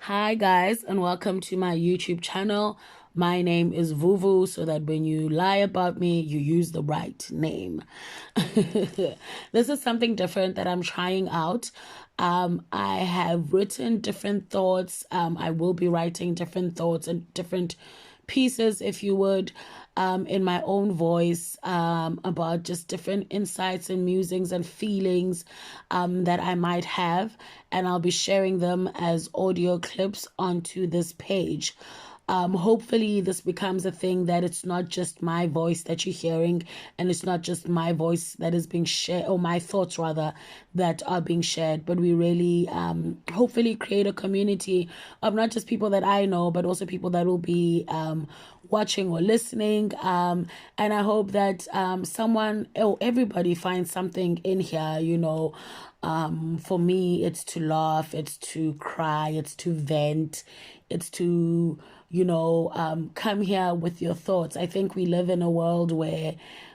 Hi guys, and welcome to my YouTube channel. My name is Vuvu, so that when you lie about me, you use the right name. This is something different that I'm trying out. I have written different thoughts. I will be writing different thoughts and different pieces, if you would, in my own voice, about just different insights and musings and feelings that I might have. And I'll be sharing them as audio clips onto this page. Hopefully this becomes a thing that it's not just my voice that you're hearing, and it's not just my voice that is being shared, or my thoughts rather, that are being shared, but we really hopefully create a community of not just people that I know, but also people that will be watching or listening. And I hope that someone or everybody finds something in here, for me, it's to laugh, it's to cry, it's to vent, it's to, come here with your thoughts. I think we live in a world where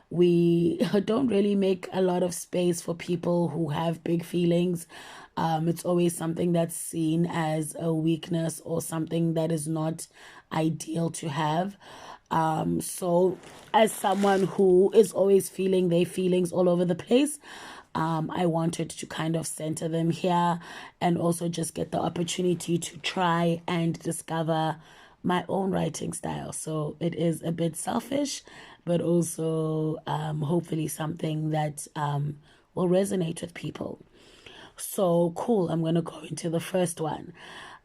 we don't really make a lot of space for people who have big feelings. It's always something that's seen as a weakness or something that is not ideal to have. So as someone who is always feeling their feelings all over the place, I wanted to kind of center them here and also just get the opportunity to try and discover my own writing style. So it is a bit selfish, but also hopefully something that will resonate with people. So cool, I'm going to go into the first one.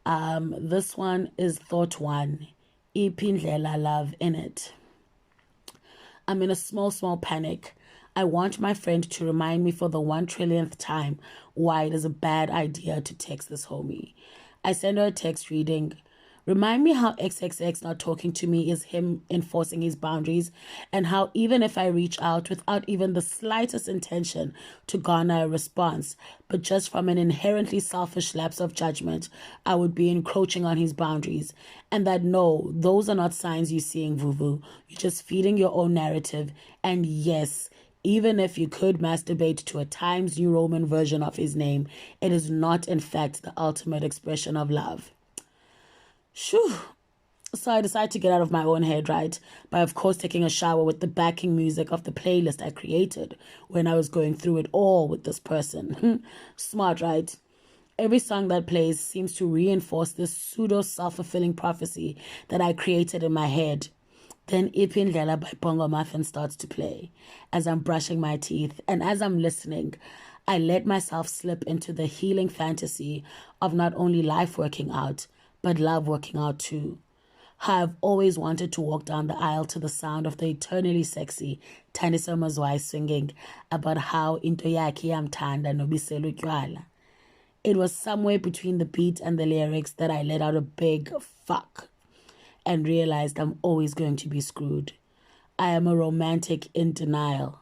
This one is thought one. IPHINDLELA, love in it. I'm in a small panic. I want my friend to remind me for the 1 trillionth time why it is a bad idea to text this homie. I send her a text reading, remind me how XXX not talking to me is him enforcing his boundaries, and how even if I reach out without even the slightest intention to garner a response, but just from an inherently selfish lapse of judgment, I would be encroaching on his boundaries. And that no, those are not signs you're seeing, Vuvu. You're just feeding your own narrative. And yes, even if you could masturbate to a Times New Roman version of his name, it is not, in fact, the ultimate expression of love. Shoo. So I decided to get out of my own head, right? By, of course, taking a shower with the backing music of the playlist I created when I was going through it all with this person. Smart, right? Every song that plays seems to reinforce this pseudo self-fulfilling prophecy that I created in my head. Then IPHINDLELA by BONGO MUFFIN starts to play as I'm brushing my teeth, and as I'm listening, I let myself slip into the healing fantasy of not only life working out, but love working out too. How I've always wanted to walk down the aisle to the sound of the eternally sexy Thandiswa Mazwai singing about how into yakhe yamthanda nobisela utywala. It was somewhere between the beat and the lyrics that I let out a big fuck and realized I'm always going to be screwed. I am a romantic in denial.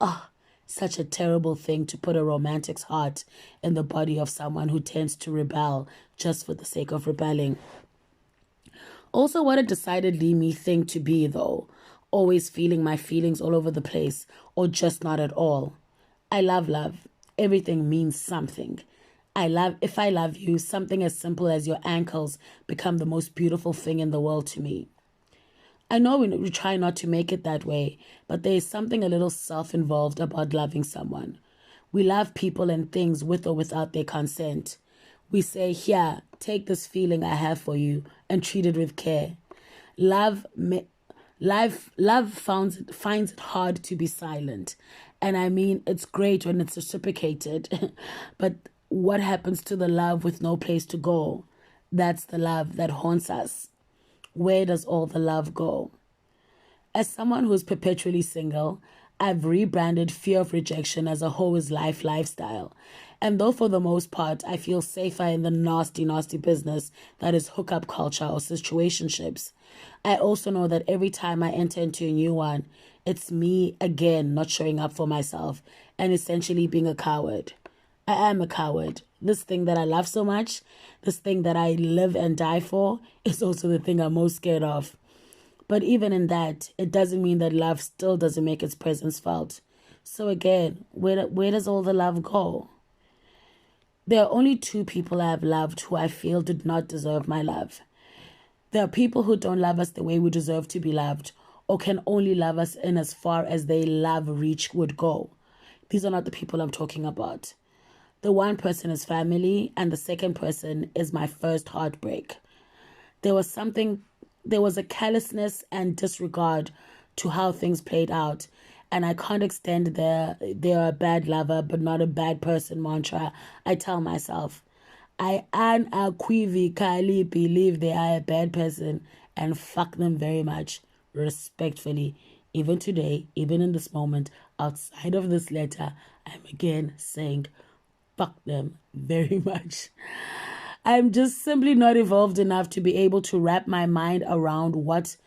Oh, such a terrible thing to put a romantic's heart in the body of someone who tends to rebel just for the sake of rebelling. Also, what a decidedly me thing to be, though. Always feeling my feelings all over the place, or just not at all. I love love. Everything means something. If I love you, something as simple as your ankles become the most beautiful thing in the world to me. I know we try not to make it that way, but there is something a little self-involved about loving someone. We love people and things with or without their consent. We say, here, take this feeling I have for you and treat it with care. Love finds it hard to be silent. And I mean, it's great when it's reciprocated, but what happens to the love with no place to go? That's the love that haunts us. Where does all the love go? As someone who's perpetually single, I've rebranded fear of rejection as a hoe is life lifestyle. And though for the most part, I feel safer in the nasty business that is hookup culture or situationships, I also know that every time I enter into a new one, it's me again not showing up for myself and essentially being a coward. I am a coward. This thing that I love so much, this thing that I live and die for, is also the thing I'm most scared of. But even in that, it doesn't mean that love still doesn't make its presence felt. So again, where does all the love go? There are only two people I have loved who I feel did not deserve my love. There are people who don't love us the way we deserve to be loved, or can only love us in as far as their love reach would go. These are not the people I'm talking about. The one person is family, and the second person is my first heartbreak. There was a callousness and disregard to how things played out. And I can't extend they're a bad lover but not a bad person mantra. I tell myself, I unequivocally believe they are a bad person and fuck them very much, respectfully. Even today, even in this moment, outside of this letter, I'm again saying fuck them very much. I'm just simply not evolved enough to be able to wrap my mind around what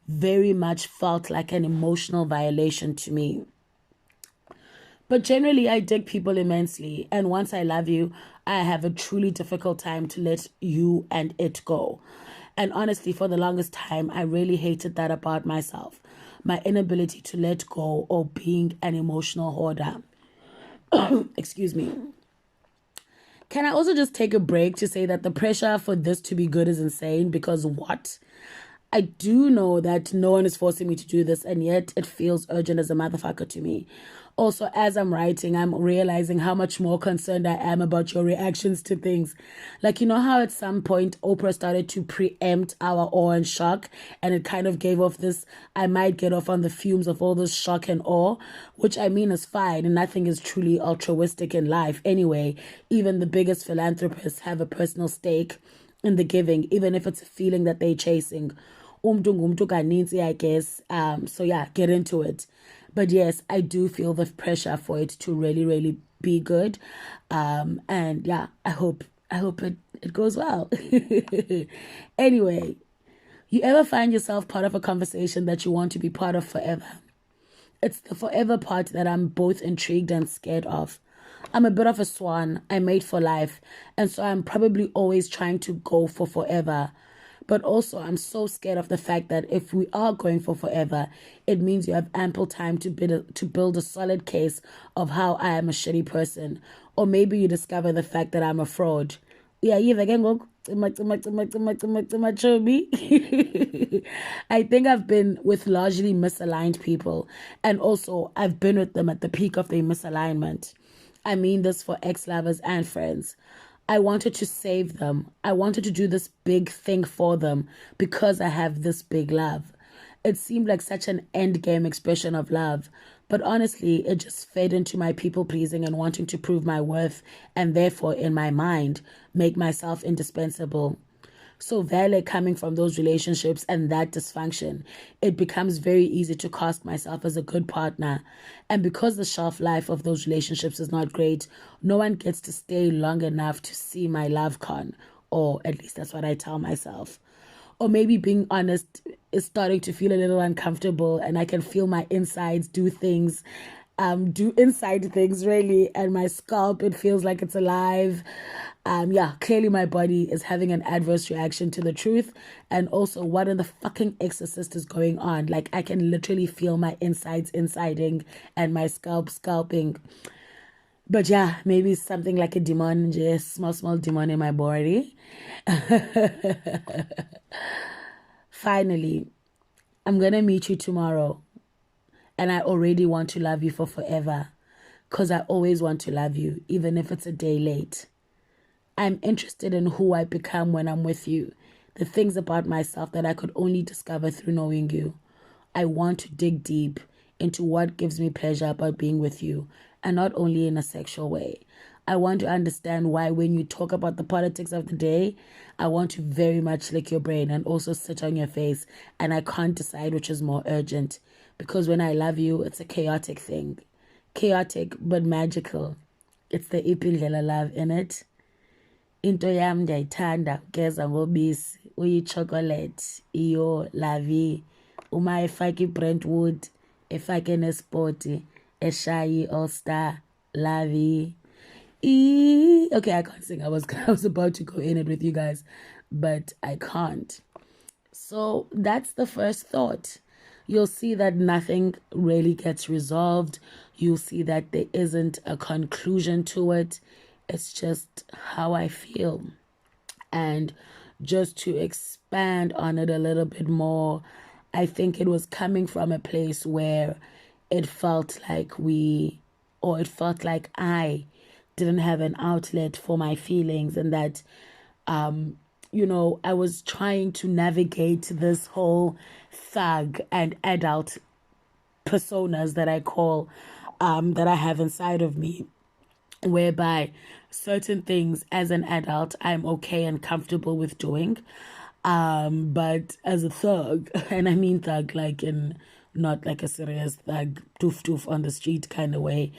very much felt like an emotional violation to me. But generally, I dig people immensely, and once I love you, I have a truly difficult time to let you and it go. And honestly, for the longest time, I really hated that about myself, my inability to let go or being an emotional hoarder. Excuse me. Can I also just take a break to say that the pressure for this to be good is insane? Because what? I do know that no one is forcing me to do this, and yet it feels urgent as a motherfucker to me. Also, as I'm writing, I'm realizing how much more concerned I am about your reactions to things. Like, you know how at some point Oprah started to preempt our awe and shock, and it kind of gave off this, I might get off on the fumes of all this shock and awe, which I mean is fine, and nothing is truly altruistic in life. Anyway, even the biggest philanthropists have a personal stake in the giving, even if it's a feeling that they're chasing. I guess. So yeah, get into it. But yes, I do feel the pressure for it to really, really be good. And yeah, I hope it goes well. Anyway, you ever find yourself part of a conversation that you want to be part of forever? It's the forever part that I'm both intrigued and scared of. I'm a bit of a swan. I'm made for life. And so I'm probably always trying to go for forever. But also, I'm so scared of the fact that if we are going for forever, it means you have ample time to build a solid case of how I am a shitty person. Or maybe you discover the fact that I'm a fraud. Yeah, you again go. I think I've been with largely misaligned people. And also, I've been with them at the peak of their misalignment. I mean this for ex-lovers and friends. I wanted to save them. I wanted to do this big thing for them because I have this big love. It seemed like such an endgame expression of love. But honestly, it just fed into my people-pleasing and wanting to prove my worth and therefore, in my mind, make myself indispensable. So valet coming from those relationships and that dysfunction, it becomes very easy to cast myself as a good partner. And because the shelf life of those relationships is not great, no one gets to stay long enough to see my love con. Or at least that's what I tell myself. Or maybe being honest is starting to feel a little uncomfortable and I can feel my insides do inside things really, and my scalp, it feels like it's alive. Yeah, clearly my body is having an adverse reaction to the truth. And also, what in the fucking exorcist is going on? Like, I can literally feel my insides insiding and my scalp scalping. But yeah, maybe something like a demon, just small demon in my body. Finally, I'm gonna meet you tomorrow. And I already want to love you for forever. Because I always want to love you, even if it's a day late. I'm interested in who I become when I'm with you. The things about myself that I could only discover through knowing you. I want to dig deep into what gives me pleasure about being with you, and not only in a sexual way. I want to understand why when you talk about the politics of the day, I want to very much lick your brain and also sit on your face, and I can't decide which is more urgent. Because when I love you, it's a chaotic thing. Chaotic but magical. It's the IPHINDLELA love in it. Into yam ndiyayithanda ugeza ngobisi uyichocolate iyo lavi uma efake iBrentwood efake nesport eshayi All Star lavi. Okay, I can't sing. I was about to go in it with you guys, but I can't. So that's the first thought. You'll see that nothing really gets resolved. You'll see that there isn't a conclusion to it. It's just how I feel. And just to expand on it a little bit more, I think it was coming from a place where it felt like it felt like I didn't have an outlet for my feelings, and that, I was trying to navigate this whole thug and adult personas that I call, that I have inside of me, whereby certain things as an adult I'm okay and comfortable with doing, but as a thug, and I mean thug like in not like a serious thug doof doof on the street kind of way,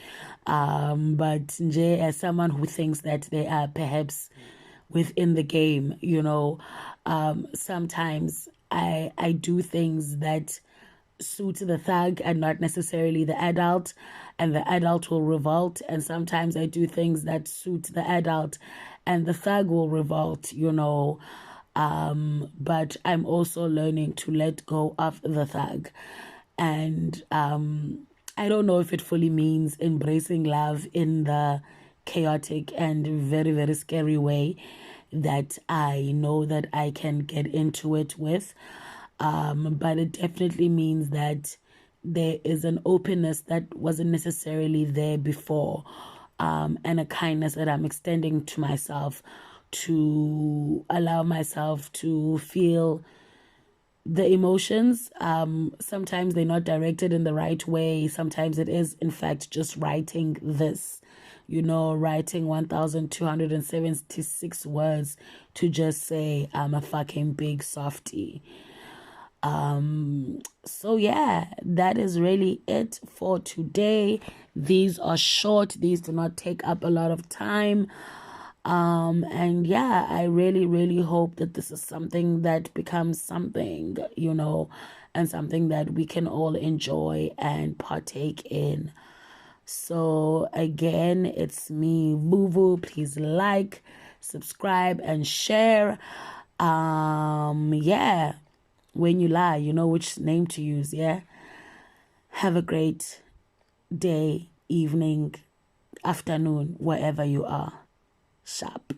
but nje, as someone who thinks that they are perhaps within the game, sometimes I do things that suit the thug and not necessarily the adult, and the adult will revolt. And sometimes I do things that suit the adult and the thug will revolt, but I'm also learning to let go of the thug. And I don't know if it fully means embracing love in the chaotic and very, very scary way that I know that I can get into it with. But it definitely means that there is an openness that wasn't necessarily there before, and a kindness that I'm extending to myself to allow myself to feel the emotions. Sometimes they're not directed in the right way. Sometimes it is, in fact, just writing this, writing 1,276 words to just say, I'm a fucking big softie. So yeah, that is really it for today. These are short, these do not take up a lot of time. And yeah, I really, really hope that this is something that becomes something, and something that we can all enjoy and partake in. So again, it's me, Vuvu. Please like, subscribe, and share. Yeah. When you lie, you know which name to use, yeah? Have a great day, evening, afternoon, wherever you are. Sharp.